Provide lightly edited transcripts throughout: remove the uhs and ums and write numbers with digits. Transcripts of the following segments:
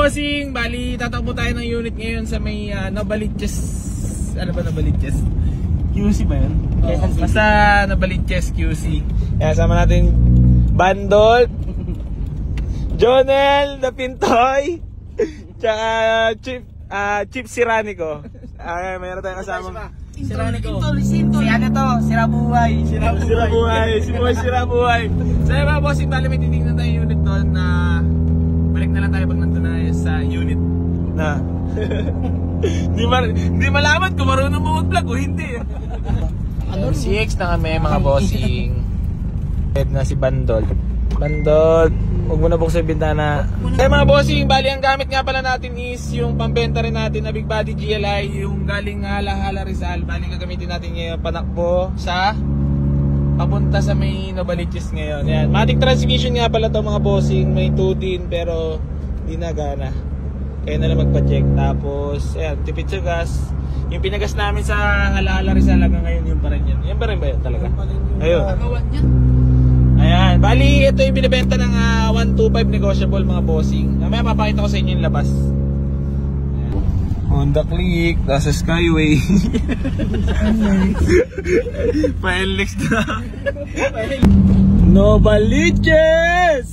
bossing, bali tatakbo tayo ng unit ngayon sa may Novaliches. Ano ba Novaliches? QC ba yun? Basta Novaliches QC. Kaya sama natin Bandol, Jonel na Pintoy, tsaka Chief Siranico. Mayroon tayong kasama. Siranico. Si ano to? Sirabuhay. Sirabuhay. Si Boy Sirabuhay. So mga bossing, bali may titignan tayo unit doon na balik na lang tayo pag nandun na sa unit na Hindi malaman kung marunong mo mag-vlog o hindi. CX na kami mga bossing. Na si Bandol. Bandol, huwag mo na buksan yung bintana. Mga bossing, bali ang gamit nga pala natin is yung pambenta rin natin na Big Body GLI, yung galing Hala Rizal. Bali gagamitin natin ngayon panakbo sa papunta sa may Novaliches ngayon. Yan. Matic transmission nga pala to mga bossing. May 2 din pero di na gana. Kaya na lang magpa-check. Tapos, ayan, tipid sa gas. Yung pinagas namin sa Hala Rizal hanggang ngayon, yun pa rin yan. Yan pa rin ba yun talaga? Ayun. Ayan. Bali, ito yung binibenta ng 125 negotiable mga bossing. Mamaya mapakita ko sa inyo yung labas. Ayan. Honda Click, nasa Skyway. Pa-LX na. Novaliches!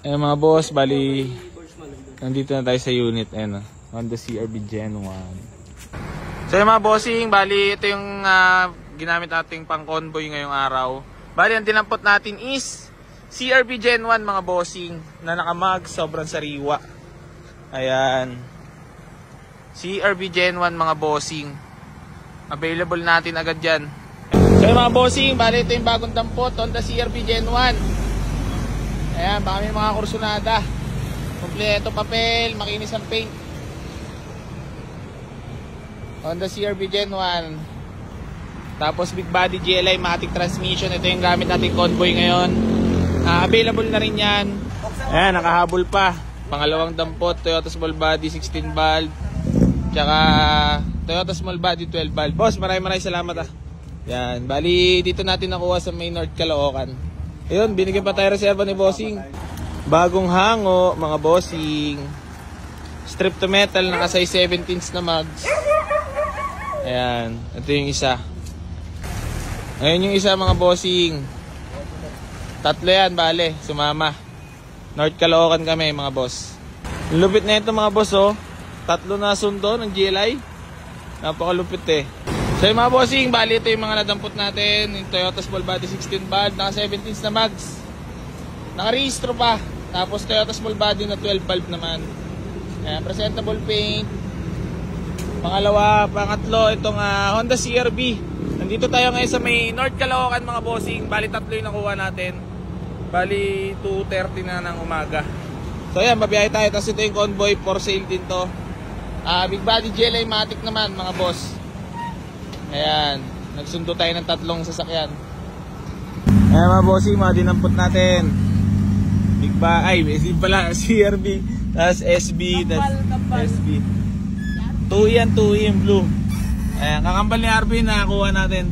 Ayan mga boss, bali nandito na tayo sa unit. Ayan, Honda CR-V Gen 1. So yung mga bossing, bali ito yung ginamit nating pang convoy ngayong araw. Bali ang dinampot natin is CR-V Gen 1 mga bossing na nakamag, sobrang sariwa. Ayan, CR-V Gen 1 mga bossing, available natin agad yan. So yung mga bossing, bali ito yung bagong dampot, Honda CR-V Gen 1. Ayan, baka may mga kursunada. Kompleto papel, makinis ang paint. Honda CR-V Gen 1. Tapos Big Body GLI Matic transmission. Ito yung gamit natin convoy ngayon. Available na rin yan. Ayan, nakahabol pa. Pangalawang dampot, Toyota Small Body 16 valve. Tsaka Toyota Small Body 12 valve. Boss, maraming salamat Yan, bali dito natin nakuha sa may North Caloocan. Ayun, binigyan pa tayo reserva ni bossing. Bagong hango, mga bossing. Strip to metal, naka size 17s na mags. Ayan, ito yung isa. Ayun yung isa mga bossing. Tatlo yan, bale, sumama. North Caloocan kami mga boss. Lupit na ito mga boss Tatlo na sundo ng GLI. Napakalupit So yung mga bossing, bali ito yung mga nadampot natin. Yung Toyota Small Body 16 valve, naka 17s na mags. Naka-rehistro pa. Tapos Toyota Small Body na 12 valve naman. Ayan, presentable paint. Pangatlo, itong Honda CR-V. Nandito tayo ngayon sa may North Caloocan mga bossing. Bali tatlo yung nakuha natin. Bali 2:30 na ng umaga. So ayan, babiyahe tayo. Tapos ito yung convoy, for sale din to. Big Body GLI Matic naman mga boss. Ayan, nagsundo tayo ng 3 sasakyan. Ayan mga bossing, mga dinampot natin. Big Body, pala, CR-V, tapos SB, tapos SB. 2 yan, blue. Ayan, kakambal ni RV na nakuha natin.